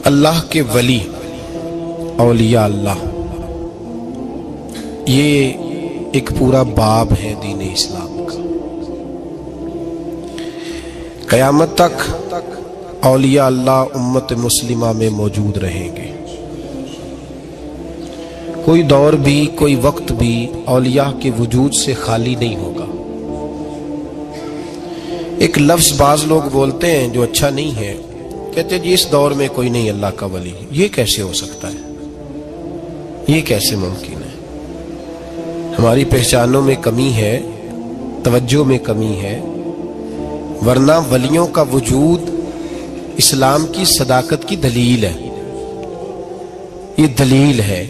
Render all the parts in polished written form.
اللہ کے ولی اولیاء اللہ، یہ ایک پورا باب ہے دین اسلام کا۔ قیامت تک اولیاء اللہ امت مسلمہ میں موجود رہیں گے۔ کوئی دور بھی، کوئی وقت بھی اولیاء کے وجود سے خالی نہیں ہوگا۔ ایک لفظ بعض لوگ بولتے ہیں جو اچھا نہیں ہے، کہتے ہیں جی اس دور میں کوئی نہیں اللہ کا ولی۔ یہ کیسے ہو سکتا ہے؟ یہ کیسے ممکن ہے؟ ہماری پہچانوں میں کمی ہے، توجہ میں کمی ہے، ورنہ ولیوں کا وجود اسلام کی صداقت کی دلیل ہے۔ یہ دلیل ہے،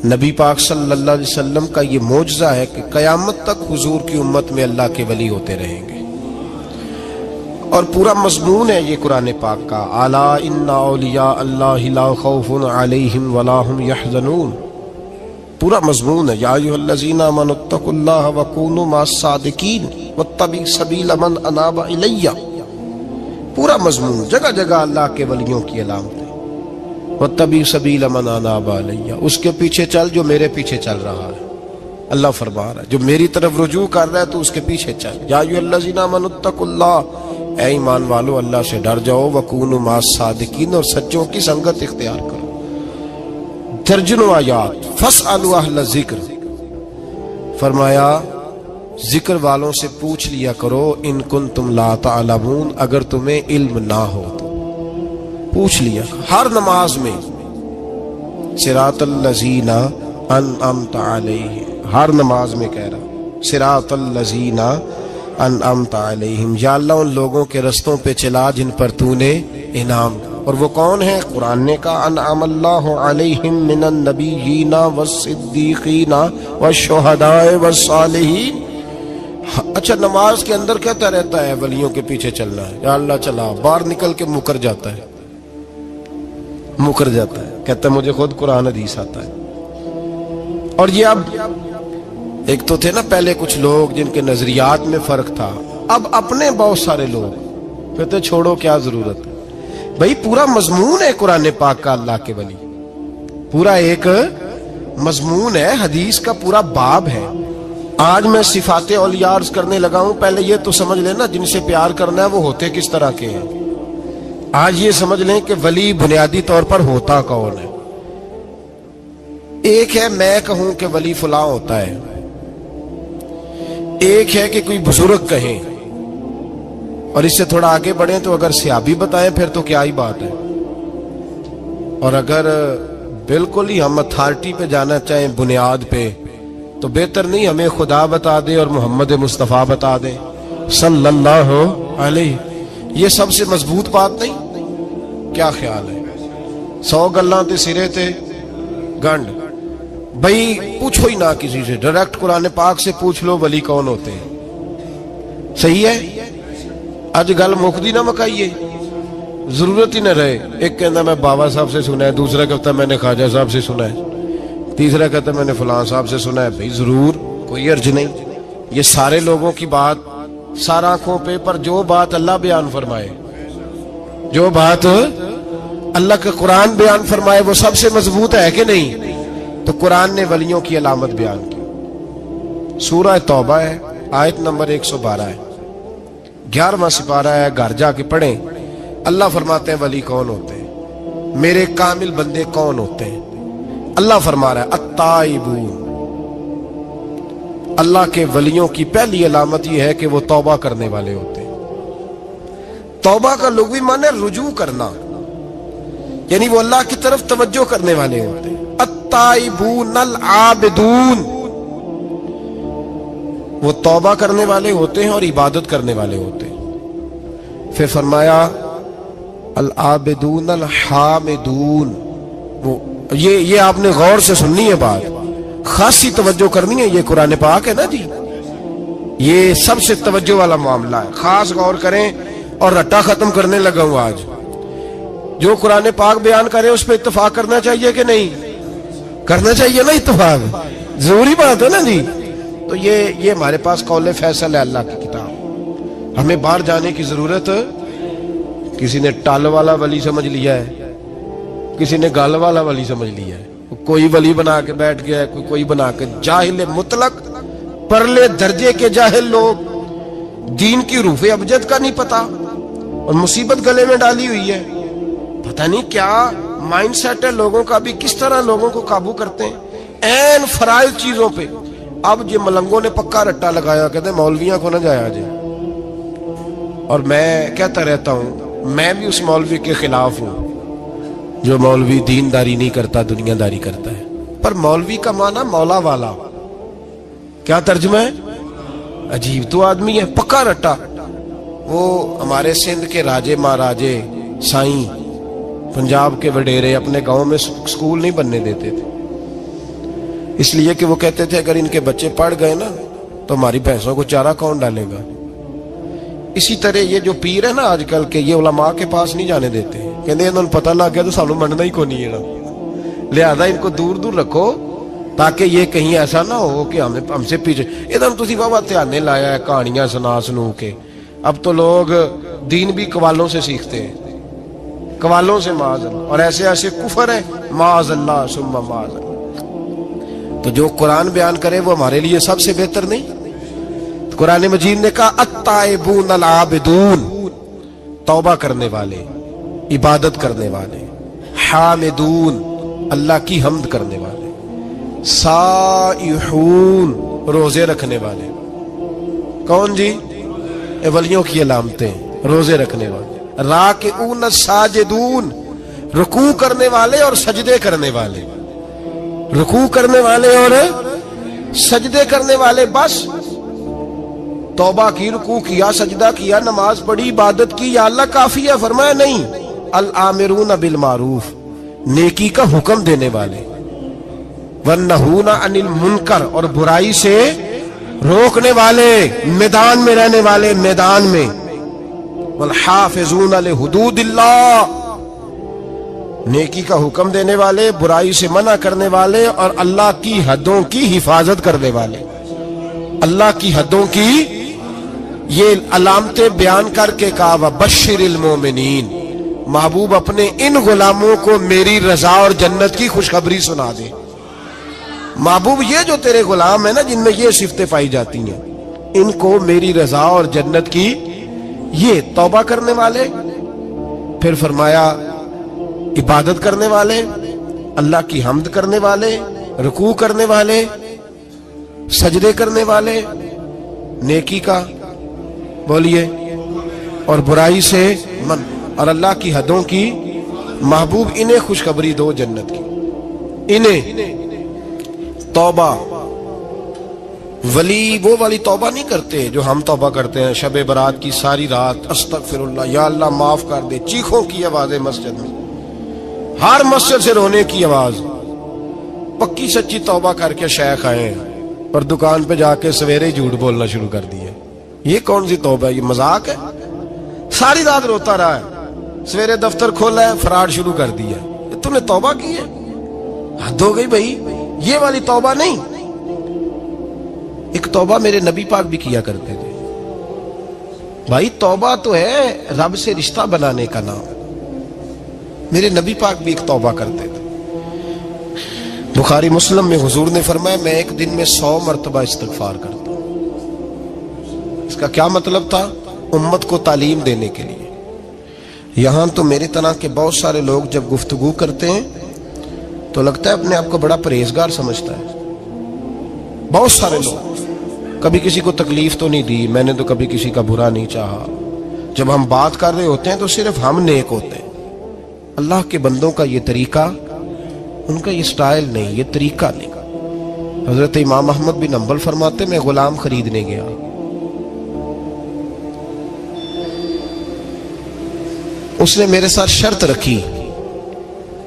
نبی پاک صلی اللہ علیہ وسلم کا یہ معجزہ ہے کہ قیامت تک حضور کی امت میں اللہ کے ولی ہوتے رہیں گے۔ اور پورا مضمون ہے یہ قرآن پاک کا، الا ان اولیاء اللہ لا خوف علیہم ولا هم یحزنون۔ پورا مضمون ہے، یا ایھا الذین آمنوا اتقوا اللہ وکونوا مع الصادقین واتبعوا سبیل من اناب الی۔ پورا مضمون، جگہ جگہ اللہ کے ولیوں کی علامتیں، واتبعوا سبیل من اناب الی، اس کے پیچھے چل جو میرے پیچھے چل رہا ہے۔ اللہ فرما رہا ہے جو میری طرف رجوع کر رہا ہے تو اس کے پیچھے چل۔ یا ایھا الذین آمنوا اتقوا اللہ، اے ایمان والو اللہ سے ڈر جاؤ، وکونوا مع الصادقین، اور سچوں کی سنگت اختیار کرو۔ درجنوں آیات، فاسألوا اہل الذکر، فرمایا ذکر والوں سے پوچھ لیا کرو، ان کنتم لا تعلمون، اگر تمہیں علم نہ ہو تو پوچھ لیا۔ ہر نماز میں صراط الذین انعمت علیہم، ہر نماز میں کہہ رہا صراط الذین انعمت علیہم، یا اللہ ان لوگوں کے رستوں پہ چلا جن پر تو نے انعام۔ اور وہ کون ہے؟ قرآن نے کہا انعم اللہ علیہم من النبیین والصدیقین والشہداء والصالحین۔ اچھا، نماز کے اندر کہتا رہتا ہے ولیوں کے پیچھے چلنا ہے، یا اللہ چلا، باہر نکل کے مکر جاتا ہے، کہتا ہے مجھے خود قرآن حدیث آتا ہے۔ اور یہ اب ایک تو تھے نا پہلے کچھ لوگ جن کے نظریات میں فرق تھا، اب اپنے بہت سارے لوگ کہتے چھوڑو کیا ضرورت ہے۔ بھئی پورا مضمون ہے قرآن پاک کا اللہ کے ولی، پورا ایک مضمون ہے، حدیث کا پورا باب ہے۔ آج میں صفات اولیاء عرض کرنے لگا ہوں، پہلے یہ تو سمجھ لیں نا جن سے پیار کرنا ہے وہ ہوتے کس طرح کے ہیں۔ آج یہ سمجھ لیں کہ ولی بنیادی طور پر ہوتا کون ہے۔ ایک ہے میں کہوں کہ ولی فلاں ہوتا ہے، ایک ہے کہ کوئی بزرگ کہیں، اور اس سے تھوڑا آگے بڑھیں تو اگر صحابی بتائیں پھر تو کیا ہی بات ہے، اور اگر بالکل ہی ہم اتھارٹی پہ جانا چاہیں بنیاد پہ تو بہتر نہیں ہمیں خدا بتا دے اور محمد مصطفیٰ بتا دے صلی اللہ علیہ۔ یہ سب سے مضبوط بات نہیں؟ کیا خیال ہے؟ 100 گلاں تے سرے تے گنڈ۔ بھئی پوچھو ہی نہ کسی سے، ڈائریکٹ قرآن پاک سے پوچھ لو ولی کون ہوتے ہیں۔ صحیح ہے؟ اج گل مکدی نہ مکائیے، ضرورت ہی نہ رہے۔ ایک کہنا میں بابا صاحب سے سنا ہے، دوسرا کہتا میں نے خواجہ صاحب سے سنا ہے، تیسرا کہتا میں نے فلاں صاحب سے سنا ہے۔ بھئی ضرور، کوئی عرض نہیں۔ یہ سارے لوگوں کی بات سارا آنکھوں پہ، پر جو بات اللہ بیان فرمائے، جو بات اللہ کے قرآن بیان فرمائے وہ سب سے مضبوط ہے کہ نہیں؟ تو قرآن نے ولیوں کی علامت بیان کی۔ سورہ توبہ ہے، آیت نمبر 112 ہے، 11واں سپارہ ہے، گھر جا کے پڑھیں۔ اللہ فرماتے ہیں ولی کون ہوتے ہیں، میرے کامل بندے کون ہوتے ہیں۔ اللہ فرما رہا ہے التائبون، اللہ کے ولیوں کی پہلی علامت یہ ہے کہ وہ توبہ کرنے والے ہوتے ہیں۔ توبہ کا لغوی معنی ہے رجوع کرنا، یعنی وہ اللہ کی طرف توجہ کرنے والے ہوتے ہیں۔ التائبون العابدون، وہ توبہ کرنے والے ہوتے ہیں اور عبادت کرنے والے ہوتے ہیں۔ پھر فرمایا العابدون الحامدون، وہ یہ آپ نے غور سے سننی ہے بات، خاصی توجہ کرنی ہے، یہ قرآن پاک ہے نا جی، یہ سب سے توجہ والا معاملہ ہے، خاص غور کریں۔ اور رٹا ختم کرنے لگا ہوں آج، جو قرآن پاک بیان کرے اس پہ اتفاق کرنا چاہیے کہ نہیں؟ کرنا چاہیے نا اتفاق، ضروری بات ہے نا جی۔ تو یہ ہمارے پاس قول فیصل ہے اللہ کی کتاب، ہمیں باہر جانے کی ضرورت، کسی نے ٹال والا ولی سمجھ لیا ہے، کسی نے گال والا ولی سمجھ لیا ہے، کوئی ولی بنا کے بیٹھ گیا ہے، کوئی بنا کے۔ جاہل مطلق، پرلے درجے کے جاہل لوگ، دین کی روح ابجد کا نہیں پتا، اور مصیبت گلے میں ڈالی ہوئی ہے۔ پتہ نہیں کیا مائنڈ سیٹ ہے لوگوں کا، بھی کس طرح لوگوں کو قابو کرتے ہیں این فرائض چیزوں پہ۔ اب یہ ملنگوں نے پکا رٹا لگایا، کہتے ہیں مولویاں کو نہ جایا جائے۔ اور میں کہتا رہتا ہوں، میں بھی اس مولوی کے خلاف ہوں جو مولوی دینداری نہیں کرتا، دنیا داری کرتا ہے۔ پر مولوی کا معنی مولا والا، کیا ترجمہ ہے؟ عجیب تو آدمی ہے، پکا رٹا۔ وہ ہمارے سندھ کے راجے مہاراجے سائیں، پنجاب کے وڈیرے اپنے گاؤں میں سکول نہیں بننے دیتے تھے، اس لیے کہ وہ کہتے تھے اگر ان کے بچے پڑھ گئے نا تو ہماری بھینسوں کو چارہ کون ڈالے گا۔ اسی طرح یہ جو پیر ہے نا آج کل کے، یہ علماء کے پاس نہیں جانے دیتے، کہتے انہوں نے پتہ لگ گیا تو سانوں مننا ہی کو نہیں ہے، لہذا ان کو دور دور رکھو تاکہ یہ کہیں ایسا نہ ہو کہ ہم سے پیچھے۔ ادھر تسی بابا تھیانے لایا ہے کہانیاں سنو کے۔ اب تو لوگ دین بھی قوالوں سے سیکھتے ہیں، قوالوں سے معاذ اللہ، اور ایسے ایسے کفر ہے معاذ اللہ ثم معاذ اللہ۔ تو جو قرآن بیان کرے وہ ہمارے لیے سب سے بہتر نہیں؟ قرآن مجید نے کہا التائبون العابدون، توبہ کرنے والے، عبادت کرنے والے، حامدون، اللہ کی حمد کرنے والے، سائحون، روزے رکھنے والے۔ کون جی؟ ولیوں کی علامتیں، روزے رکھنے والے، راکعون ساجدون، رکوع کرنے والے اور سجدے کرنے والے، رکوع کرنے والے اور سجدے کرنے والے۔ بس توبہ کی، رکوع کیا، سجدہ کیا، نماز پڑھی، عبادت کی، یا اللہ کافی ہے؟ فرمایا نہیں، الآمرون بالمعروف، نیکی کا حکم دینے والے، والنہون عن المنکر، اور برائی سے روکنے والے، میدان میں رہنے والے، میدان میں، والحافظون لحدود اللہ، نیکی کا حکم دینے والے، برائی سے منع کرنے والے، اور اللہ کی حدوں کی حفاظت کرنے والے۔ اللہ کی حدوں کی یہ علامتیں بیان کر کے کہا وبشر المومنین، محبوب اپنے ان غلاموں کو میری رضا اور جنت کی خوشخبری سنا دے۔ محبوب یہ جو تیرے غلام ہیں نا جن میں یہ صفتیں پائی جاتی ہیں، ان کو میری رضا اور جنت کی، یہ توبہ کرنے والے، پھر فرمایا عبادت کرنے والے، اللہ کی حمد کرنے والے، رکوع کرنے والے، سجدے کرنے والے، نیکی کا بولیے اور برائی سے من، اور اللہ کی حدوں کی، محبوب انہیں خوشخبری دو جنت کی۔ انہیں توبہ، ولی وہ والی توبہ نہیں کرتے جو ہم توبہ کرتے ہیں شب برات کی ساری رات، استغفر اللہ، یا اللہ معاف کر دے، چیخوں کی آوازیں مسجد میں، ہر مسجد سے رونے کی آواز۔ پکی سچی توبہ کر کے شیخ آئے ہیں اور دکان پہ جا کے سویرے جھوٹ بولنا شروع کر دیا۔ یہ کون سی توبہ ہے؟ یہ مذاق ہے؟ ساری رات روتا رہا ہے، سویرے دفتر کھولا ہے، فراڈ شروع کر دیا۔ تم نے توبہ کی ہے؟ حد ہو گئی بھائی، یہ والی توبہ نہیں۔ ایک توبہ میرے نبی پاک بھی کیا کرتے تھے۔ بھائی توبہ تو ہے رب سے رشتہ بنانے کا نام، میرے نبی پاک بھی ایک توبہ کرتے تھے۔ بخاری مسلم میں حضور نے فرمایا میں ایک دن میں 100 مرتبہ استغفار کرتا ہوں۔ اس کا کیا مطلب تھا؟ امت کو تعلیم دینے کے لیے۔ یہاں تو میرے طرح کے بہت سارے لوگ جب گفتگو کرتے ہیں تو لگتا ہے اپنے آپ کو بڑا پرہیزگار سمجھتا ہے۔ بہت سارے لوگ، کبھی کسی کو تکلیف تو نہیں دی، میں نے تو کبھی کسی کا برا نہیں چاہا۔ جب ہم بات کر رہے ہوتے ہیں تو صرف ہم نیک ہوتے ہیں۔ اللہ کے بندوں کا یہ طریقہ، ان کا یہ سٹائل نہیں، یہ طریقہ نہیں۔ حضرت امام احمد بن حنبل فرماتے میں غلام خریدنے گیا، اس نے میرے ساتھ شرط رکھی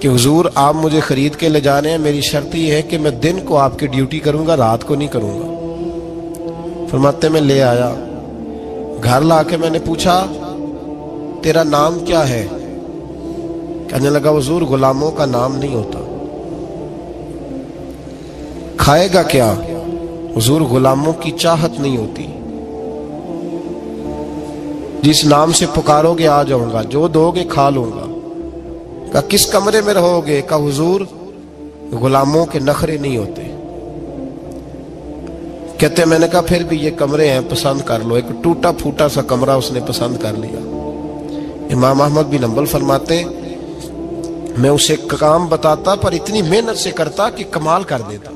کہ حضور آپ مجھے خرید کے لے جانے ہیں، میری شرط یہ ہے کہ میں دن کو آپ کی ڈیوٹی کروں گا، رات کو نہیں کروں گا۔ فرماتے میں لے آیا، گھر لا کے میں نے پوچھا تیرا نام کیا ہے؟ کہنے لگا حضور غلاموں کا نام نہیں ہوتا۔ کھائے گا کیا؟ حضور غلاموں کی چاہت نہیں ہوتی، جس نام سے پکارو گے آ جاؤں گا، جو دو گے کھا لوں گا۔ کہا کس کمرے میں رہوگے؟ کہا حضور غلاموں کے نخرے نہیں ہوتے۔ کہتے میں نے کہا پھر بھی یہ کمرے ہیں پسند کر لو۔ ایک ٹوٹا پھوٹا سا کمرہ اس نے پسند کر لیا۔ امام احمد بن حنبل فرماتے میں اسے کام بتاتا پر اتنی محنت سے کرتا کہ کمال کر دیتا،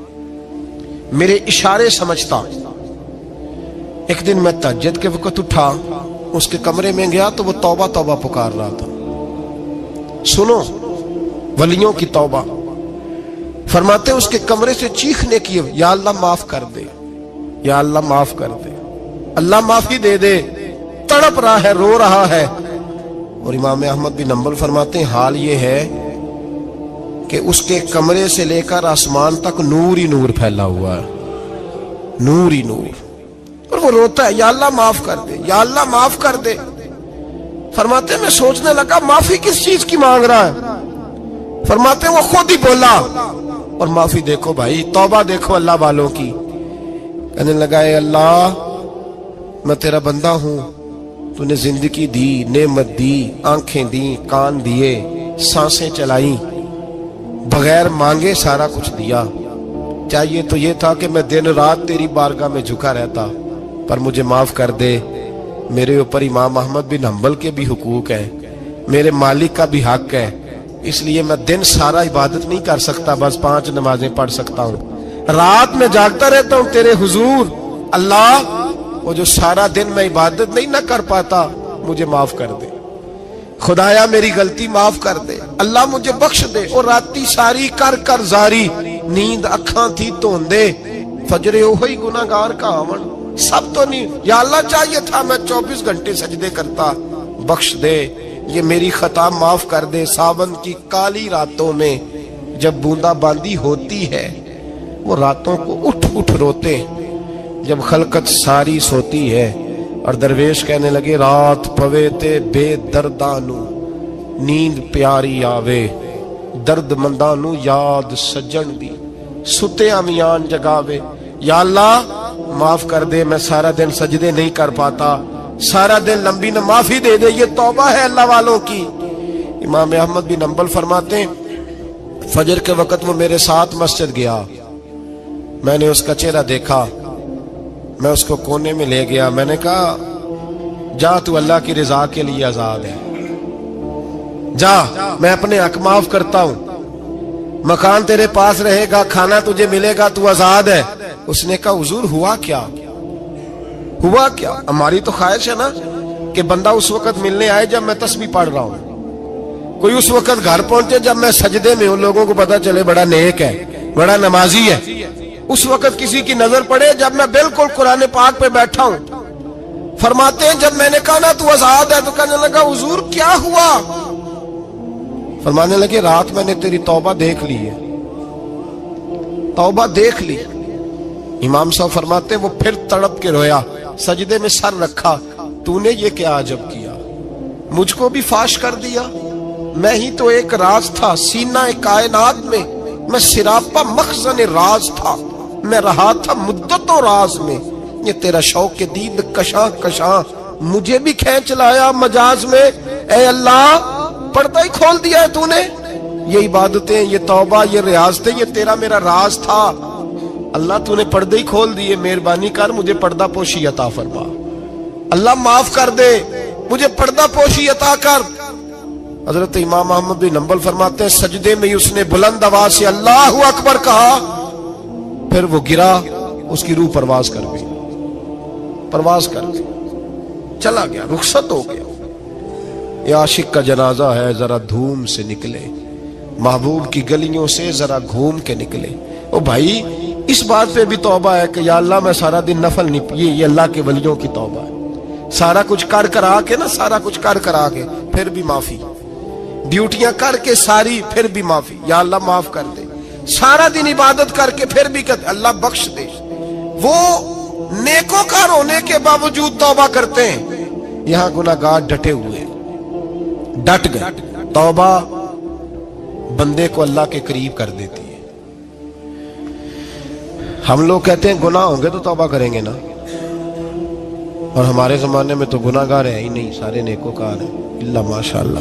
میرے اشارے سمجھتا۔ ایک دن میں تہجد کے وقت اٹھا، اس کے کمرے میں گیا تو وہ توبہ توبہ پکار رہا تھا۔ سنو ولیوں کی توبہ، فرماتے اس کے کمرے سے چیخنے کی، یا اللہ معاف کر دے، یا اللہ معاف کر دے، اللہ معافی دے دے، تڑپ رہا ہے، رو رہا ہے۔ اور امام احمد بن حنبل فرماتے ہیں حال یہ ہے کہ اس کے کمرے سے لے کر آسمان تک نور ہی نور پھیلا ہوا ہے، نور ہی نور، اور وہ روتا ہے یا اللہ معاف کر دے، یا اللہ معاف کر دے۔ فرماتے میں سوچنے لگا معافی کس چیز کی مانگ رہا ہے؟ فرماتے وہ خود ہی بولا، اور معافی دیکھو بھائی، توبہ دیکھو اللہ والوں کی۔ کہنے لگا اے اللہ میں تیرا بندہ ہوں، تو نے زندگی دی، نعمت دی، آنکھیں دی، کان دیے، سانسیں چلائیں، بغیر مانگے سارا کچھ دیا۔ چاہیے تو یہ تھا کہ میں دن رات تیری بارگاہ میں جھکا رہتا، پر مجھے معاف کر دے۔ میرے اوپر امام احمد بن حنبل کے بھی حقوق ہیں، میرے مالک کا بھی حق ہے، اس لیے میں دن سارا عبادت نہیں کر سکتا، بس 5 نمازیں پڑھ سکتا ہوں، رات میں جاگتا رہتا ہوں تیرے حضور۔ اللہ وہ جو سارا دن میں عبادت نہیں نہ کر پاتا مجھے معاف کر دے، خدایا میری غلطی معاف کر دے، اللہ مجھے بخش دے۔ اور راتی ساری کر کر زاری، نیند اکھاں تھی توندے، فجر اوہی گناہگار کا آون، سب تو نہیں، یا اللہ چاہیے تھا میں 24 گھنٹے سجدے کرتا، بخش دے، یہ میری خطا معاف کر دے۔ ساون کی کالی راتوں میں جب بوندا باندی ہوتی ہے، وہ راتوں کو اٹھ اٹھ روتے، جب خلقت ساری سوتی ہے۔ اور درویش کہنے لگے رات پوے تے بے دردانو، نیند پیاری آوے، درد مندانو یاد سجن دی، ستے امیان جگاوے۔ یا اللہ معاف کر دے، میں سارا دن سجدے نہیں کر پاتا، سارا دن لمبی نہ، معافی دے دے، یہ توبہ ہے اللہ والوں کی۔ امام احمد بن حنبل فرماتے ہیں فجر کے وقت وہ میرے ساتھ مسجد گیا، میں نے اس کا چہرہ دیکھا، میں اس کو کونے میں لے گیا، میں نے کہا جا تو اللہ کی رضا کے لیے آزاد ہے، جا میں اپنے حق معاف کرتا ہوں، مکان تیرے پاس رہے گا، کھانا تجھے ملے گا، تو آزاد ہے۔ اس نے کہا حضور ہوا کیا؟ ہوا کیا؟ ہماری تو خواہش ہے نا کہ بندہ اس وقت ملنے آئے جب میں تسبیح پڑھ رہا ہوں، کوئی اس وقت گھر پہنچے جب میں سجدے میں ہوں، لوگوں کو پتا چلے بڑا نیک ہے، بڑا نمازی ہے۔ اس وقت کسی کی نظر پڑے جب میں بالکل قرآن پاک پہ بیٹھا ہوں۔ فرماتے ہیں جب میں نے کہا نا تو آزاد ہے، تو کہنے لگا حضور کیا ہوا؟ فرمانے لگے رات میں نے تیری توبہ دیکھ لی ہے، توبہ دیکھ لی۔ امام صاحب فرماتے ہیں وہ پھر تڑپ کے رویا، سجدے میں سر رکھا، تو نے یہ کیا عجب کیا، مجھ کو بھی فاش کر دیا، میں ہی تو ایک راز تھا سینہ کائنات میں، میں سراپا مخزن راز تھا، میں رہا تھا مدتوں راز میں، یہ تیرا شوق کے دید کشاں کشاں مجھے بھی کھینچ لایا مجاز میں۔ اے اللہ پردہ ہی کھول دیا ہے تو نے، یہ عبادتیں، یہ توبہ، یہ ریاضتیں، یہ تیرا میرا راز تھا، اللہ تو نے پردے ہی کھول دیے، مہربانی کر مجھے پردہ پوشی عطا فرما، اللہ معاف کر دے، مجھے پردہ پوشی عطا کر۔ حضرت امام احمد بن حنبل فرماتے ہیں سجدے میں اس نے بلند آواز سے اللہ اکبر کہا، پھر وہ گرا، اس کی روح پرواز کر گئی، پرواز کر گئی، چلا گیا، رخصت ہو گیا۔ یہ عاشق کا جنازہ ہے، ذرا دھوم سے نکلے، محبوب کی گلیوں سے ذرا گھوم کے نکلے۔ او بھائی اس بات پہ بھی توبہ ہے کہ یا اللہ میں سارا دن نفل نہیں، یہ اللہ کے ولیوں کی توبہ ہے، سارا کچھ کر کر آ کے نا، سارا کچھ کر کر آ کے پھر بھی معافی، ڈیوٹیاں کر کے ساری پھر بھی معافی، یا اللہ معاف کر دے، سارا دن عبادت کر کے پھر بھی کہتے اللہ بخش دے۔ وہ نیکوکار ہونے کے باوجود توبہ کرتے ہیں، یہاں گناہگار ڈٹے ہوئے، ڈٹ گئے۔ توبہ بندے کو اللہ کے قریب کر دیتی ہے۔ ہم لوگ کہتے ہیں گناہ ہوں گے تو توبہ کریں گے نا، اور ہمارے زمانے میں تو گناہگار ہے ہی نہیں، سارے نیکوکار ہیں، اللہ ماشاءاللہ۔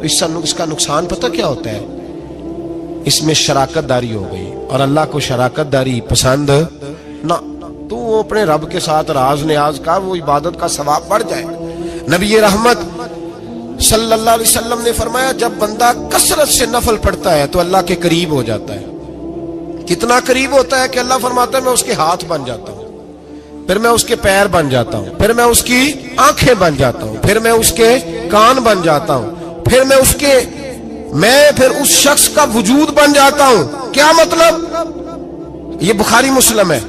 تو اس کا نقصان پتہ کیا ہوتا ہے؟ اس میں شراکت داری ہو گئی، اور اللہ کو شراکت داری پسند نہ۔ تو وہ اپنے رب کے ساتھ راز نیاز کا، وہ عبادت کا ثواب بڑھ جائے۔ نبی رحمت صلی اللہ علیہ وسلم نے فرمایا جب بندہ کثرت سے نفل پڑھتا ہے تو اللہ کے قریب ہو جاتا ہے۔ کتنا قریب ہوتا ہے کہ اللہ فرماتا ہے میں اس کے ہاتھ بن جاتا ہوں، پھر میں اس کے پیر بن جاتا ہوں، پھر میں اس کی آنکھیں بن جاتا ہوں، پھر میں اس کے کان بن جاتا ہوں، پھر پھر اس شخص کا وجود بن جاتا ہوں۔ کیا مطلب؟ یہ بخاری مسلم ہے۔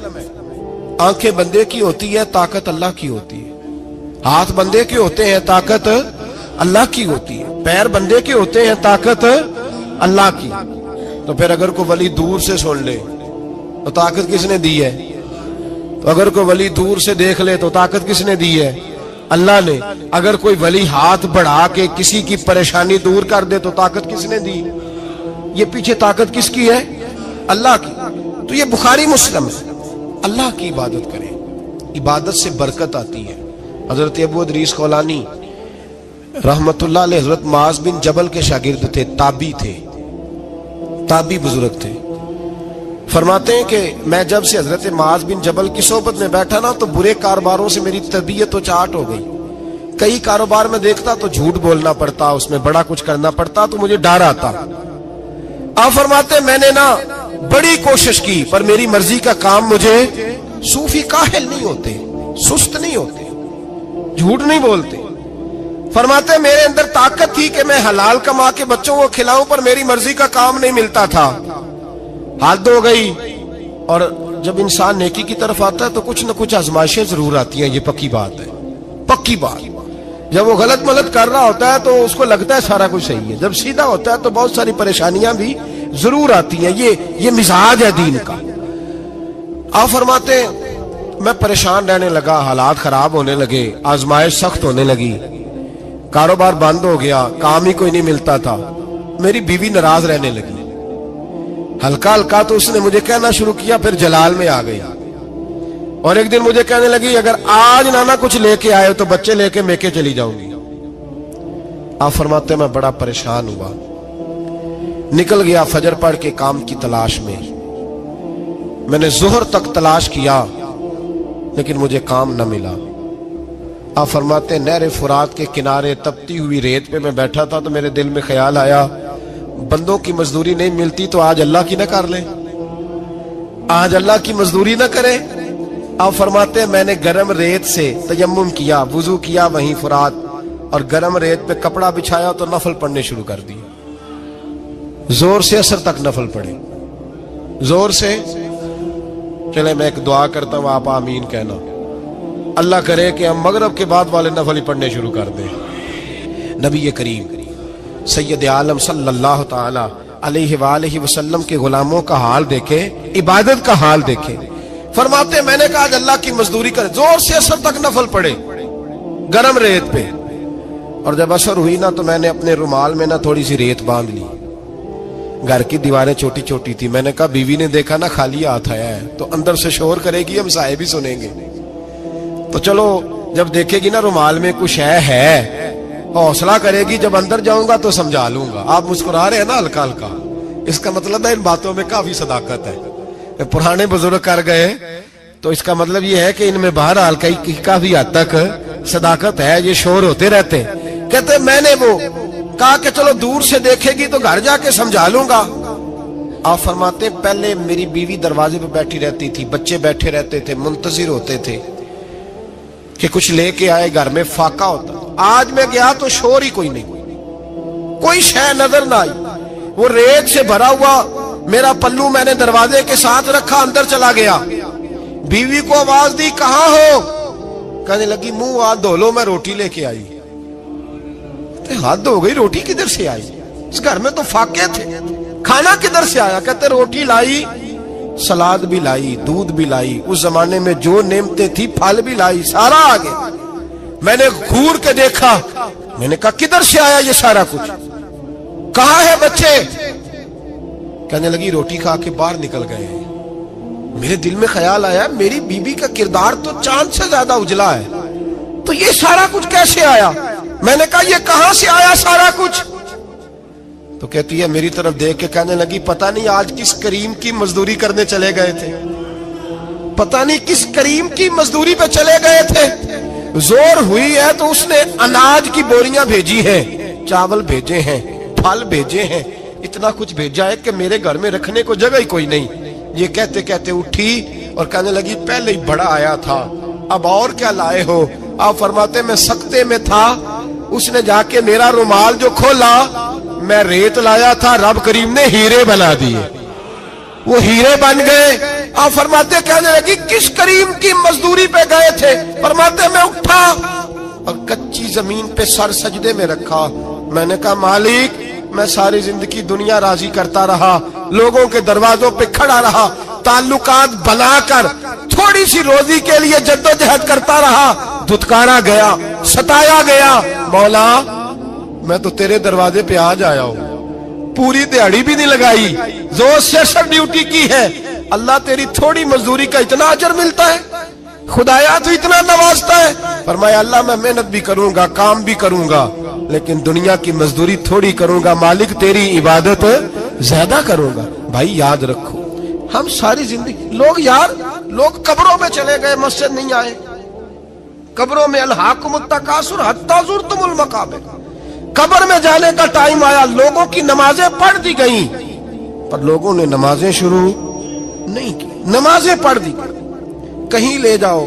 آنکھیں بندے کی ہوتی ہے، طاقت اللہ کی ہوتی ہے۔ ہاتھ بندے کے ہوتے ہیں، طاقت اللہ کی ہوتی ہے۔ پیر بندے کے ہوتے ہیں، طاقت اللہ کی۔ تو پھر اگر کوئی ولی دور سے سن لے تو طاقت کس نے دی ہے؟ تو اگر کوئی ولی دور سے دیکھ لے تو طاقت کس نے دی ہے؟ اللہ نے۔ اگر کوئی ولی ہاتھ بڑھا کے کسی کی پریشانی دور کر دے تو طاقت کس نے دی؟ یہ پیچھے طاقت کس کی ہے؟ اللہ کی۔ تو یہ بخاری مسلم ہے۔ اللہ کی عبادت کریں، عبادت سے برکت آتی ہے۔ حضرت ابو ادریس خولانی رحمت اللہ علیہ حضرت معاذ بن جبل کے شاگرد تھے، تابعی بزرگ تھے۔ فرماتے ہیں کہ میں جب سے حضرت معاذ بن جبل کی صحبت میں بیٹھا نا تو برے کاروباروں سے میری طبیعت و چاٹ ہو گئی۔ کئی کاروبار میں دیکھتا تو جھوٹ بولنا پڑتا، اس میں بڑا کچھ کرنا پڑتا، تو مجھے ڈر آتا۔ آپ فرماتے میں نے نا بڑی کوشش کی پر میری مرضی کا کام مجھے، صوفی کاہل نہیں ہوتے، سست نہیں ہوتے، جھوٹ نہیں بولتے۔ فرماتے میرے اندر طاقت تھی کہ میں حلال کما کے بچوں کو کھلاؤں، پر میری مرضی کا کام نہیں ملتا تھا۔ حد ہو گئی۔ اور جب انسان نیکی کی طرف آتا ہے تو کچھ نہ کچھ آزمائشیں ضرور آتی ہیں، یہ پکی بات ہے، پکی بات۔ جب وہ غلط ملت کر رہا ہوتا ہے تو اس کو لگتا ہے سارا کچھ صحیح ہے، جب سیدھا ہوتا ہے تو بہت ساری پریشانیاں بھی ضرور آتی ہیں۔ یہ مزاج ہے دین کا۔ آپ فرماتے میں پریشان رہنے لگا، حالات خراب ہونے لگے، آزمائش سخت ہونے لگی، کاروبار بند ہو گیا، کام ہی کوئی نہیں ملتا تھا۔ میری بیوی ناراض رہنے لگی، ہلکا ہلکا تو اس نے مجھے کہنا شروع کیا، پھر جلال میں آ گئی، اور ایک دن مجھے کہنے لگی اگر آج نانا کچھ لے کے آئے تو بچے لے کے میکے چلی جاؤں گی۔ آپ فرماتے میں بڑا پریشان ہوا، نکل گیا فجر پڑھ کے کام کی تلاش میں نے ظہر تک تلاش کیا لیکن مجھے کام نہ ملا۔ آپ فرماتے نہر فرات کے کنارے تپتی ہوئی ریت پہ میں بیٹھا تھا تو میرے دل میں خیال آیا بندوں کی مزدوری نہیں ملتی تو آج اللہ کی نہ کر لیں، آج اللہ کی مزدوری نہ کرے۔ آپ فرماتے میں نے گرم ریت سے تیمم کیا، وضو کیا وہیں فرات، اور گرم ریت پہ کپڑا بچھایا تو نفل پڑھنے شروع کر دی، زور سے اثر تک نفل پڑھے، زور سے۔ چلے میں ایک دعا کرتا ہوں، آپ آمین کہنا، اللہ کرے کہ ہم مغرب کے بعد والے نفل ہی پڑھنے شروع کر دیں۔ نبی کریم سید عالم صلی اللہ تعالی علیہ وآلہ وسلم کے غلاموں کا حال دیکھے، عبادت کا حال دیکھے۔ فرماتے میں نے کہا اللہ کی مزدوری کرے، زور سے اثر تک نفل پڑھے گرم ریت پہ، اور جب اثر ہوئی نا تو میں نے اپنے رومال میں نا تھوڑی سی ریت باندھ لی، گھر کی دیواریں چھوٹی چھوٹی تھی، میں نے کہا بیوی نے دیکھا نا خالی ہاتھ آیا ہے تو اندر سے شور کرے گی، ہم صاحب بھی سنیں گے، تو چلو جب دیکھے گی نا رومال میں کچھ ہے حوصلہ کرے گی، جب اندر جاؤں گا تو سمجھا لوں گا۔ آپ مسکرا رہے ہیں نا ہلکا ہلکا، اس کا مطلب ہے ان باتوں میں کافی صداقت ہے، پرانے بزرگ کر گئے تو اس کا مطلب یہ ہے کہ ان میں بہرحال کافی حد تک صداقت ہے، یہ شور ہوتے رہتے۔ کہتے میں نے وہ کہا کہ چلو دور سے دیکھے گی تو گھر جا کے سمجھا لوں گا۔ آپ فرماتے پہلے میری بیوی دروازے پہ بیٹھی رہتی تھی، بچے بیٹھے رہتے تھے، منتظر ہوتے تھے کہ کچھ لے کے آئے، گھر میں فاقہ ہوتا۔ آج میں گیا تو شور ہی کوئی نہیں، کوئی شے نظر نہ آئی، وہ ریت سے بھرا ہوا میرا پلو میں نے دروازے کے ساتھ رکھا، اندر چلا گیا، بیوی کو آواز دی کہاں ہو؟ کہنے لگی منہ ہاتھ دھو لو، میں روٹی لے کے آئی۔ ہاتھ ہو گئی، روٹی کدھر سے آئی؟ اس گھر میں تو فاقے تھے، کھانا کدھر سے آیا؟ کہتے روٹی لائی، سلاد بھی لائی، دودھ بھی لائی، اس زمانے میں جو نعمتیں تھی پھل بھی لائی، سارا آگے۔ میں نے گھور کے دیکھا، میں نے کہا کدھر سے آیا یہ سارا کچھ؟ کہاں ہے بچے؟ کہنے لگی روٹی کھا کے باہر نکل گئے ہیں۔ میرے دل میں خیال آیا میری بیوی کا کردار تو چاند سے زیادہ اجلا ہے، تو یہ سارا کچھ کیسے آیا؟ میں نے کہا یہ کہاں سے آیا سارا کچھ؟ تو کہتی ہے میری طرف دیکھ کے کہنے لگی پتہ نہیں آج کس کریم کی مزدوری کرنے چلے گئے تھے، پتہ نہیں کس کریم کی مزدوری پہ چلے گئے تھے، زور ہوئی ہے تو اس نے اناج کی بوریاں بھیجی ہیں، چاول بھیجے ہیں، پھل بھیجے ہیں، اتنا کچھ بھیجا ہے کہ میرے گھر میں رکھنے کو جگہ ہی کوئی نہیں۔ یہ کہتے کہتے اٹھی اور کہنے لگی پہلے ہی بڑا آیا تھا، اب اور کیا لائے ہو؟ آپ فرماتے میں سکتے میں تھا، اس نے جا کے میرا رومال جو کھولا، میں ریت لایا تھا، رب کریم نے ہیرے بنا دیے، وہ ہیرے بن گئے۔ آپ فرماتے کہنے لگی کس کریم کی مزدوری پہ گئے تھے؟ فرماتے میں اٹھا اور کچی زمین پہ سر سجدے میں رکھا، میں نے کہا مالک میں ساری زندگی دنیا راضی کرتا رہا، لوگوں کے دروازوں پہ کھڑا رہا، تعلقات بنا کر تھوڑی سی روزی کے لیے جدوجہد کرتا رہا، دھتکارا گیا، ستایا گیا، مولا میں تو تیرے دروازے پہ آج آیا ہوں، پوری دیہڑی بھی نہیں لگائی، زور سے سر ڈیوٹی کی ہے، اللہ تیری تھوڑی مزدوری کا اتنا اجر ملتا ہے، خدایا تو اتنا نوازتا ہے۔ فرمایا اللہ میں محنت بھی کروں گا، کام بھی کروں گا، لیکن دنیا کی مزدوری تھوڑی کروں گا، مالک تیری عبادت زیادہ کروں گا۔ بھائی یاد رکھو ہم ساری زندگی لوگ قبروں میں چلے گئے، مسجد نہیں آئے، قبروں میں الہاکم التکاثر حتی زرتم المقابر، قبر میں جانے کا ٹائم آیا، لوگوں کی نمازیں پڑھ دی گئیں پر لوگوں نے نمازیں شروع نہیں کی، نمازیں پڑھ دی گئی۔ کہیں لے جاؤ،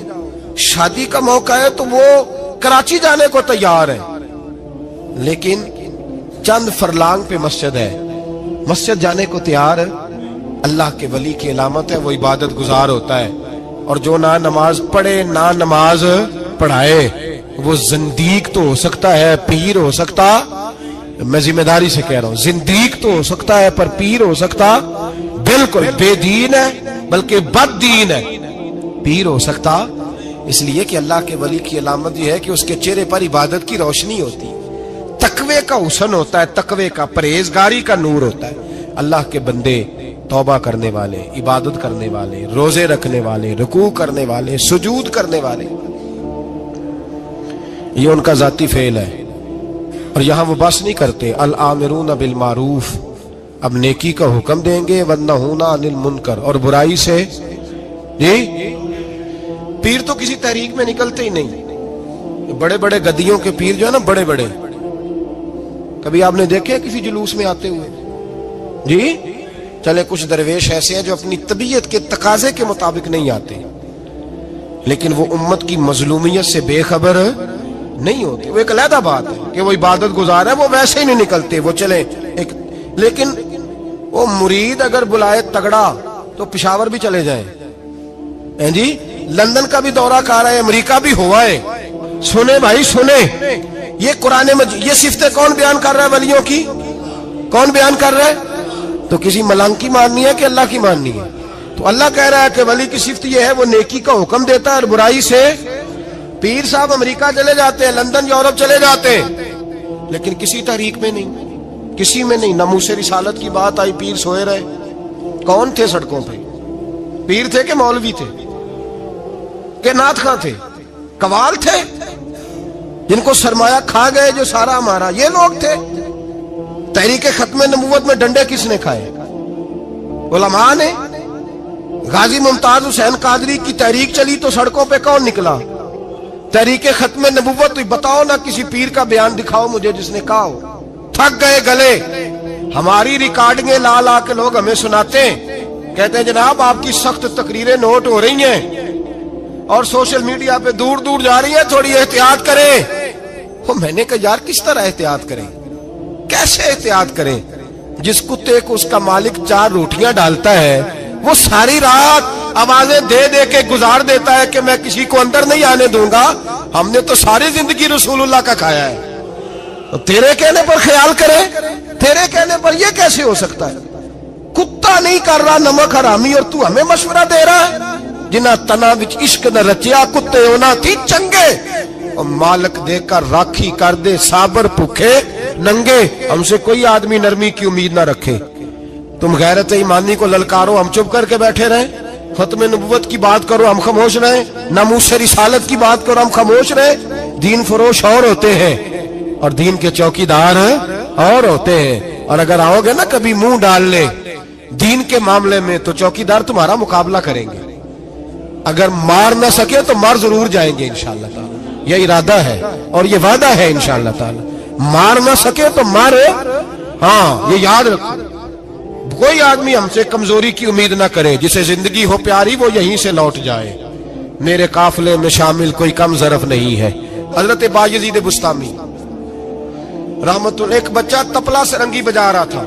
شادی کا موقع ہے تو وہ کراچی جانے کو تیار ہے، لیکن چند فرلانگ پہ مسجد ہے، مسجد جانے کو تیار ہے۔ اللہ کے ولی کی علامت ہے وہ عبادت گزار ہوتا ہے، اور جو نہ نماز پڑھے نہ نماز پڑھائے وہ زندیق تو ہو سکتا ہے، پیر ہو سکتا، میں ذمہ داری سے کہہ رہا ہوں، زندیق تو ہو سکتا ہے پر پیر ہو سکتا بالکل بے دین ہے، بلکہ بد دین ہے، پیر ہو سکتا۔ اس لیے کہ اللہ کے ولی کی علامت یہ ہے کہ اس کے چہرے پر عبادت کی روشنی ہوتی، تقوی کا حسن ہوتا ہے، تقوی کا، پرہیزگاری کا نور ہوتا ہے۔ اللہ کے بندے توبہ کرنے والے، عبادت کرنے والے، روزے رکھنے والے، رکوع کرنے والے، سجود کرنے والے، یہ ان کا ذاتی فعل ہے۔ اور یہاں وہ بس نہیں کرتے، الآمرون بالمعروف، اب نیکی کا حکم دیں گے، والنہون عن المنکر، اور برائی سے۔ جی پیر تو کسی تحریک میں نکلتے ہی نہیں، بڑے بڑے گدیوں کے پیر جو ہے نا، بڑے بڑے، کبھی آپ نے دیکھے کسی جلوس میں آتے ہوئے؟ جی چلے کچھ درویش ایسے ہیں جو اپنی طبیعت کے تقاضے کے مطابق نہیں آتے، لیکن وہ امت کی مظلومیت سے بے خبر نہیں ہوتے، وہ ایک علیحدہ بات ہے کہ وہ عبادت گزار ہے، وہ ویسے ہی نہیں نکلتے، وہ چلے ایک، لیکن وہ مرید اگر بلائے تگڑا تو پشاور بھی چلے جائیں، جی لندن کا بھی دورہ کر رہے ہیں، امریکہ بھی ہوا ہے، سنیں بھائی سنیں، یہ قرآن مجید، یہ صفتیں کون بیان کر رہا ہے ولیوں کی؟ کون بیان کر رہا ہے؟ تو کسی ملنگ کی ماننی ہے کہ اللہ کی ماننی ہے؟ تو اللہ کہہ رہا ہے کہ ولی کی صفت یہ ہے وہ نیکی کا حکم دیتا ہے اور برائی سے۔ پیر صاحب امریکہ چلے جاتے ہیں، لندن یورپ چلے جاتے ہیں، لیکن کسی تحریک میں نہیں، کسی میں نہیں۔ ناموس رسالت کی بات آئی، پیر سوئے رہے، کون تھے سڑکوں پہ؟ پیر تھے کہ مولوی تھے کہ نعت خواں تھے؟ قوال تھے جن کو سرمایہ کھا گئے جو سارا ہمارا، یہ لوگ تھے؟ تحریک ختم نبوت میں ڈنڈے کس نے کھائے؟ علماء نے۔ غازی ممتاز حسین قادری کی تحریک چلی تو سڑکوں پہ کون نکلا؟ تحریک ختم نبوت۔ بتاؤ نا کسی پیر کا بیان دکھاؤ مجھے جس نے کہا ہو۔ تھک گئے گلے، ہماری ریکارڈنگیں لا لا کے لوگ ہمیں سناتے ہیں، کہتے ہیں جناب آپ کی سخت تقریریں نوٹ ہو رہی ہیں اور سوشل میڈیا پہ دور دور جا رہی ہیں، تھوڑی احتیاط کریں۔ میں نے کہا یار کس طرح احتیاط کریں، کیسے احتیاط کریں؟ جس کتے کو اس کا مالک 4 روٹیاں ڈالتا ہے وہ ساری رات آوازیں دے دے کے گزار دیتا ہے کہ میں کسی کو اندر نہیں آنے دوں گا، ہم نے تو ساری زندگی رسول اللہ کا کھایا ہے، تو تیرے کہنے پر خیال کرے، تیرے کہنے پر یہ کیسے ہو سکتا ہے؟ کتا نہیں کر رہا نمک حرامی اور تو ہمیں مشورہ دے رہا ہے؟ جنہ تنا وچ عشق نہ رچیا کتے ہونا تھی چنگے، اور مالک دے کر راکھی کر دے صابر بھوکے ننگے۔ ہم سے کوئی آدمی نرمی کی امید نہ رکھے، تم غیرت ایمانی کو للکارو، ہم چپ کر کے بیٹھے رہیں، ختم نبوت کی بات کرو ہم خاموش رہیں، ناموس رسالت کی بات کرو ہم خاموش رہیں۔ دین فروش اور ہوتے ہیں اور دین کے چوکیدار اور ہوتے ہیں۔ اور اگر آؤ گے نا کبھی منہ ڈال لے دین کے معاملے میں تو چوکیدار تمہارا مقابلہ کریں گے. اگر مار نہ سکے تو مار ضرور جائیں گے انشاءاللہ تعالی. یہ ارادہ ہے اور یہ وعدہ ہے انشاءاللہ تعالی. مار نہ سکے تو مارے. ہاں یہ یاد رکھو, کوئی آدمی ہم سے کمزوری کی امید نہ کرے. جسے زندگی ہو پیاری وہ یہیں سے لوٹ جائے. میرے قافلے میں شامل کوئی کم ظرف نہیں ہے. حضرت بایزید بستامی رحمت اللہ, ایک بچہ تپلا سرنگی بجا رہا تھا,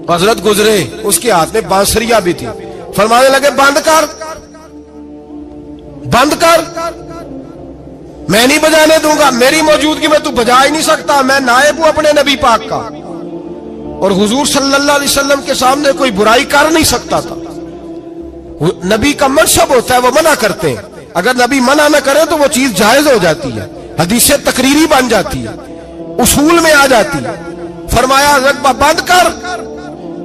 حضرت گزرے, اس کے ہاتھ میں بانسریہ بھی تھی. فرمانے لگے بند کر, بند کر, میں نہیں بجانے دوں گا, میری موجودگی میں تو بجا ہی نہیں سکتا, میں نائب ہوں اپنے نبی پاک کا, اور حضور صلی اللہ علیہ وسلم کے سامنے کوئی برائی کر نہیں سکتا تھا. نبی کا منصب ہوتا ہے وہ منع کرتے ہیں, اگر نبی منع نہ کرے تو وہ چیز جائز ہو جاتی ہے, حدیث تقریری بن جاتی ہے, اصول میں آ جاتی ہے. فرمایا حضرت بند کر.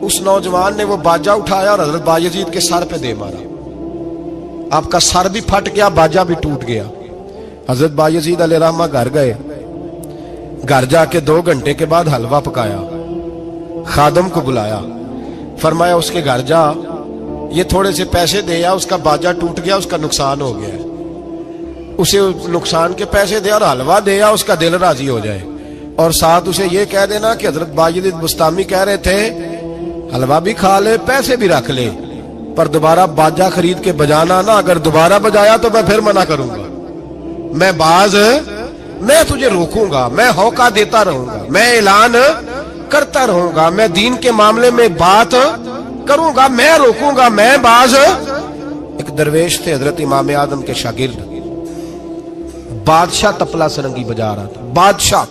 اس نوجوان نے وہ باجا اٹھایا اور حضرت بایزید کے سر پہ دے مارا. آپ کا سر بھی پھٹ گیا, باجا بھی ٹوٹ گیا. حضرت بایزید علیہ رحمہ گھر گئے, گھر جا کے 2 گھنٹے کے بعد حلوہ پکایا, خادم کو بلایا, فرمایا اس کے گھر جا, یہ تھوڑے سے پیسے دے یا, اس کا باجا ٹوٹ گیا, اس کا نقصان ہو گیا, اسے نقصان کے پیسے دے اور حلوہ دے یا, اس کا دل راضی ہو جائے. اور ساتھ اسے یہ کہہ دینا کہ حضرت بایزید بستامی کہہ رہے تھے حلوہ بھی کھا لے پیسے بھی رکھ لے, پر دوبارہ باجا خرید کے بجانا نا, اگر دوبارہ بجایا تو میں پھر منع کروں گا. میں تجھے روکوں گا, میں ہوکا دیتا رہوں گا, میں اعلان کرتا رہوں گا, میں دین کے معاملے میں بات کروں گا, میں روکوں گا, میں باز. ایک درویش تھے حضرت امام اعظم کے شاگرد, بادشاہ تپلا سرنگی بجا رہا تھا, بادشاہ.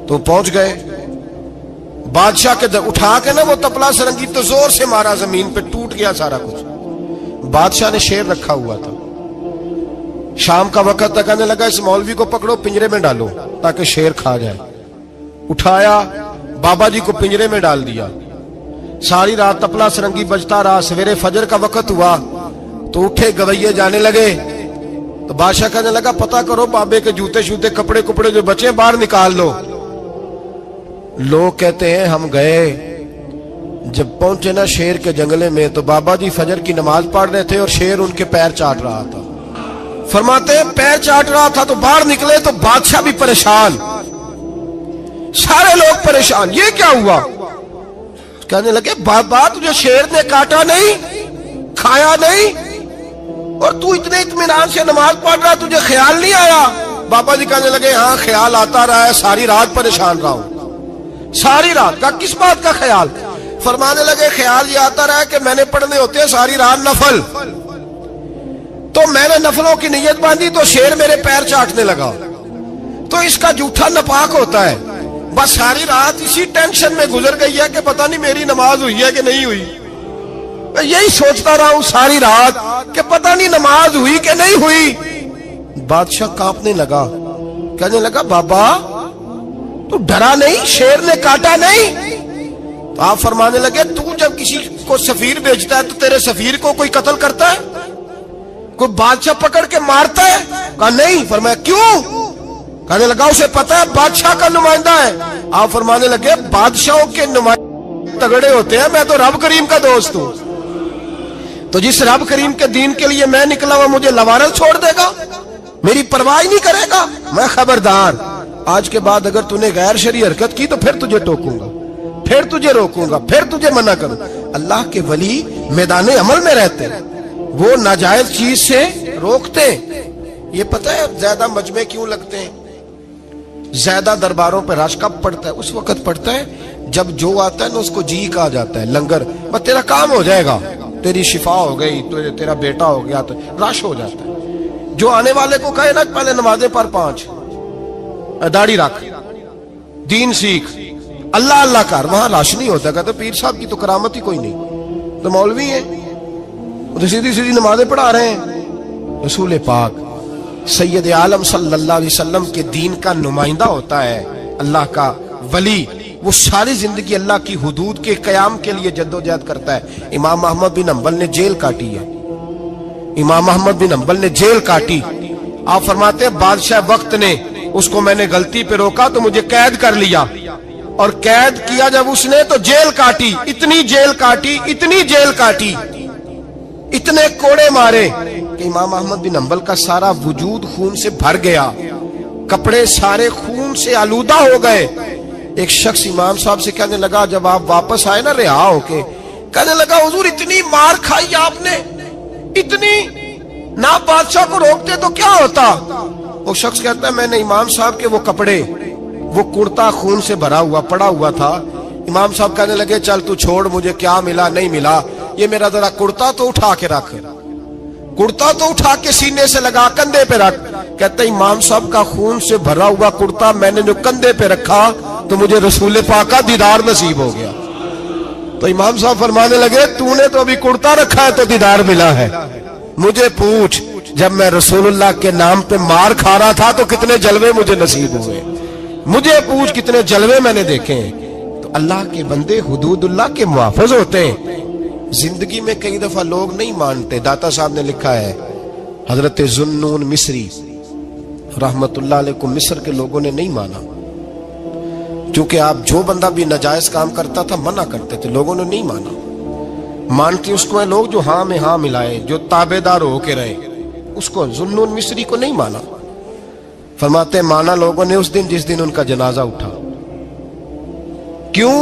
تو پہنچ گئے, بادشاہ کے اٹھا کے نا وہ تپلا سرنگی تو زور سے مارا, زمین پہ ٹوٹ گیا سارا کچھ. بادشاہ نے شیر رکھا ہوا تھا, شام کا وقت تک کہنے لگا اس مولوی کو پکڑو پنجرے میں ڈالو تاکہ شیر کھا جائے. اٹھایا, بابا جی کو پنجرے میں ڈال دیا. ساری رات تپلا سرنگی بجتا رہا. سویرے فجر کا وقت ہوا تو اٹھے گویے جانے لگے. تو بادشاہ کہنے لگا پتہ کرو بابے کے جوتے شوتے کپڑے جو بچے باہر نکال لو. لوگ کہتے ہیں ہم گئے, جب پہنچے نا شیر کے جنگلے میں تو بابا جی فجر کی نماز پڑھ رہے تھے اور شیر ان کے پیر چاٹ رہا تھا. فرماتے ہیں پیر چاٹ رہا تھا تو باہر نکلے تو بادشاہ بھی پریشان, سارے لوگ پریشان, یہ کیا ہوا؟ کہنے لگے بابا تجھے شیر نے کاٹا نہیں, کھایا نہیں, اور تو اتنے اطمینان سے نماز پڑھ رہا, تجھے خیال نہیں آیا؟ بابا جی کہنے لگے ہاں خیال آتا رہا ہے, ساری رات پریشان رہا ہوں. ساری رات کا کس بات کا خیال؟ فرمانے لگے خیال یہ آتا رہا کہ میں نے پڑھنے ہوتے ہیں ساری رات نفل, تو میں نے نفلوں کی نیت باندھی تو شیر میرے پیر چاٹنے لگا, تو اس کا جھوٹا نپاک ہوتا ہے. بس ساری رات اسی ٹینشن میں گزر گئی ہے کہ پتہ نہیں میری نماز ہوئی ہے کہ نہیں ہوئی. میں یہی سوچتا رہا ہوں ساری رات کہ پتہ نہیں نماز ہوئی کہ نہیں ہوئی. بادشاہ کانپنے لگا, کہنے لگا بابا تو ڈرا نہیں, شیر نے کاٹا نہیں؟ تو آپ فرمانے لگے تو جب کسی کو سفیر بھیجتا ہے تو تیرے سفیر کو کوئی قتل کرتا ہے, کوئی بادشاہ پکڑ کے مارتا ہے؟ کہا نہیں. فرمایا کیوں؟ کہنے لگا اسے پتا ہے بادشاہ کا نمائندہ ہے. آپ فرمانے لگے بادشاہوں کے نمائندے تگڑے ہوتے ہیں, میں تو رب کریم کا دوست ہوں, تو جس رب کریم کے دین کے لیے میں نکلا ہوا مجھے لوارس چھوڑ دے گا, میری پرواہ نہیں کرے گا؟ میں خبردار, آج کے بعد اگر تو نے غیر شرعی حرکت کی تو پھر تجھے ٹوکوں گا, پھر تجھے روکوں گا, پھر تجھے منع کروں. اللہ کے ولی میدان عمل میں رہتے ہیں, وہ ناجائز چیز سے روکتے. یہ پتہ ہے زیادہ مجمع کیوں لگتے ہیں, زیادہ درباروں پہ رش کب پڑتا ہے؟ اس وقت پڑتا ہے جب جو آتا ہے نا اس کو جی کہا جاتا ہے, لنگر, بس تیرا کام ہو جائے گا, تیری شفا ہو گئی, تیرا بیٹا ہو گیا, تو رش ہو جاتا ہے. جو آنے والے کو کہے نا پہلے نمازیں پر 5, داڑھی رکھ, دین سیکھ, اللہ اللہ کر, وہاں رش نہیں ہوتا. کہتے پیر صاحب کی تو کرامت ہی کوئی نہیں, تو مولوی ہیں, تو سیدھی نمازیں پڑھا رہے ہیں. رسول پاک سید عالم صلی اللہ علیہ وسلم کے دین کا نمائندہ ہوتا ہے اللہ کا ولی, وہ ساری زندگی اللہ کی حدود کے قیام کے لیے جدوجہد کرتا ہے. امام احمد بن حنبل نے جیل کاٹی ہے, امام احمد بن حنبل نے جیل کاٹی. آپ فرماتے ہیں بادشاہ وقت نے اس کو میں نے غلطی پہ روکا تو مجھے قید کر لیا. اور قید کیا جب اس نے تو جیل کاٹی، اتنی جیل کاٹی، اتنی جیل کاٹی، اتنے کوڑے مارے کہ امام احمد بن حنبل کا سارا وجود خون سے بھر گیا، کپڑے سارے خون سے آلودہ ہو گئے۔ ایک شخص امام صاحب سے کہنے لگا جب آپ واپس آئے نا رہا ہو کے، کہنے لگا حضور اتنی مار کھائی آپ نے، اتنی، نہ بادشاہ کو روکتے تو کیا ہوتا؟ وہ شخص کہتا ہے میں نے امام صاحب کے وہ کپڑے، وہ کرتا خون سے بھرا ہوا پڑا ہوا تھا، امام صاحب کہنے لگے چل تو چھوڑ، مجھے کیا ملا نہیں ملا، یہ میرا ذرا کرتا تو اٹھا کے رکھ، کرتا تو اٹھا کے سینے سے لگا کندھے پہ رکھ۔ کہتا ہے امام صاحب کا خون سے بھرا ہوا کرتا میں نے جو کندھے پہ رکھا تو مجھے رسول پاک کا دیدار نصیب ہو گیا۔ تو امام صاحب فرمانے لگے تو نے تو ابھی کرتا رکھا ہے تو دیدار ملا ہے، مجھے پوچھ جب میں رسول اللہ کے نام پہ مار کھا رہا تھا تو کتنے جلوے مجھے نصیب ہوئے، مجھے پوچھ کتنے جلوے میں نے دیکھے ہیں۔ تو اللہ کے بندے حدود اللہ کے محافظ ہوتے ہیں۔ زندگی میں کئی دفعہ لوگ نہیں مانتے، داتا صاحب نے لکھا ہے حضرت ذوالنون مصری رحمت اللہ علیہ کو مصر کے لوگوں نے نہیں مانا، چونکہ آپ جو بندہ بھی ناجائز کام کرتا تھا منع کرتے تھے، لوگوں نے نہیں مانا۔ مانتے اس کو ہیں لوگ جو ہاں میں ہاں ملائے، جو تابع دار ہو کے رہے، اس کو ذوالنون مصری کو نہیں مانا۔ فرماتے مانا لوگوں نے اس دن جس دن ان کا جنازہ اٹھا۔ کیوں؟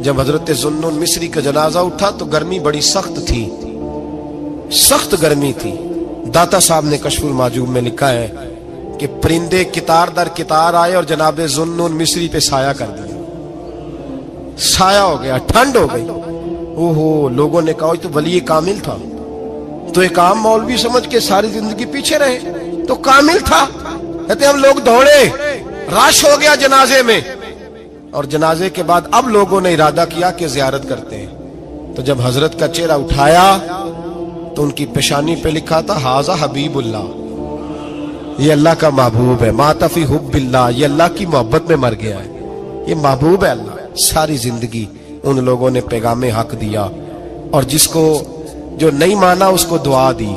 جب حضرت ذوالنون مصری کا جنازہ اٹھا تو گرمی بڑی سخت تھی، سخت گرمی تھی۔ داتا صاحب نے کشف المحجوب میں لکھا ہے کہ پرندے کتار در کتار آئے اور جناب ذوالنون مصری پہ سایہ کر دیا، سایہ ہو گیا، ٹھنڈ ہو گئی۔ اوہو، لوگوں نے کہا تو ولی کامل تھا، تو ایک عام مولوی سمجھ کے ساری زندگی پیچھے رہے، تو کامل تھا۔ کہتے ہم لوگ دوڑے، رش ہو گیا جنازے میں، اور جنازے کے بعد اب لوگوں نے ارادہ کیا کہ زیارت کرتے ہیں۔ تو جب حضرت کا چہرہ اٹھایا تو ان کی پیشانی پہ لکھا تھا ھذا حبیب اللہ، یہ اللہ کا محبوب ہے، مات فی حب اللہ، یہ اللہ کی محبت میں مر گیا ہے، یہ محبوب ہے اللہ۔ ساری زندگی ان لوگوں نے پیغام حق دیا، اور جس کو جو نہیں مانا اس کو دعا دی،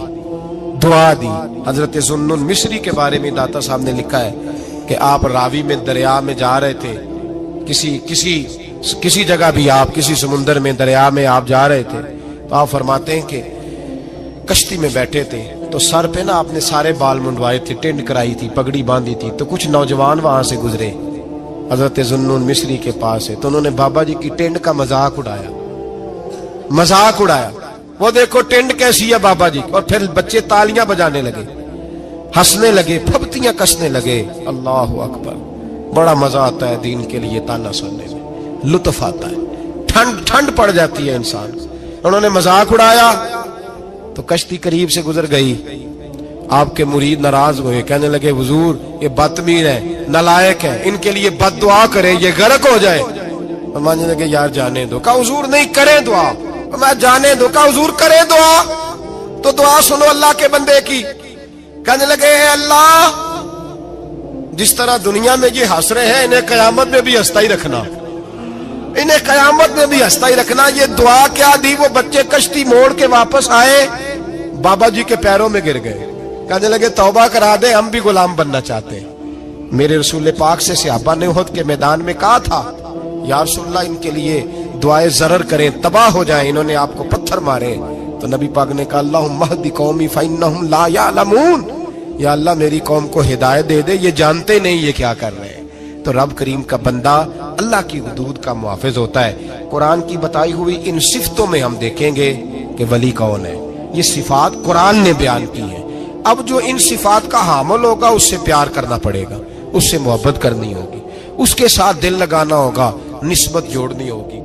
دعا دی۔ حضرت ذوالنون مصری کے بارے میں داتا صاحب نے لکھا ہے کہ آپ راوی میں دریا میں جا رہے تھے، کسی جگہ بھی آپ کسی سمندر میں دریا میں آپ جا رہے تھے، تو آپ فرماتے ہیں کہ کشتی میں بیٹھے تھے تو سر پہ نا آپ نے سارے بال منڈوائے تھے، ٹینڈ کرائی تھی، پگڑی باندھی تھی، تو کچھ نوجوان وہاں سے گزرے حضرت ذوالنون مصری کے پاس ہے، تو انہوں نے بابا جی کی ٹینڈ کا مذاق اڑایا، مذاق اڑایا، وہ دیکھو ٹینڈ کیسی ہے بابا جی، اور پھر بچے تالیاں بجانے لگے، ہنسنے لگے، پھپتیاں کسنے لگے۔ اللہ اکبر، بڑا مزہ آتا ہے دین کے لیے تانا سننے میں، لطف آتا ہے، ٹھنڈ پڑ جاتی ہے انسان۔ انہوں نے مذاق اڑایا تو کشتی قریب سے گزر گئی، آپ کے مرید ناراض ہوئے، کہنے لگے حضور یہ بدتمیز ہے، نالائق ہے، ان کے لیے بد دعا کریں یہ غرق ہو جائے۔ فرمانے لگے یار جانے دو، کہا حضور نہیں کریں دعا، میں جانے دو، کہا حضور کریں دعا، تو دعا سنو اللہ کے بندے کی۔ کہنے لگے اے اللہ، جس طرح دنیا میں یہ ہنس رہے ہیں انہیں قیامت میں بھی ہنستا ہی رکھنا، انہیں قیامت میں بھی ہنستا ہی رکھنا۔ یہ دعا کیا دی؟ وہ بچے کشتی موڑ کے واپس آئے، بابا جی کے پیروں میں گر گئے، کہنے لگے توبہ کرا دے، ہم بھی غلام بننا چاہتے ہیں۔ میرے رسول پاک سے صحابہ نے احد کے میدان میں کہا تھا یا رسول اللہ ان کے لیے دعائے ضرر کریں، تباہ ہو جائیں، انہوں نے آپ کو پتھر مارے، تو نبی پاک نے کہا اللہم اہد قومی فإنہم لا یعلمون، یا اللہ میری قوم کو ہدایت دے دے، یہ جانتے نہیں یہ کیا کر رہے ہیں۔ تو رب کریم کا بندہ اللہ کی حدود کا محافظ ہوتا ہے۔ قرآن کی بتائی ہوئی ان صفتوں میں ہم دیکھیں گے کہ ولی کون ہے، یہ صفات قرآن نے بیان کی ہیں۔ اب جو ان صفات کا حامل ہوگا اس سے پیار کرنا پڑے گا، اس سے محبت کرنی ہوگی، اس کے ساتھ دل لگانا ہوگا، نسبت جوڑنی ہوگی۔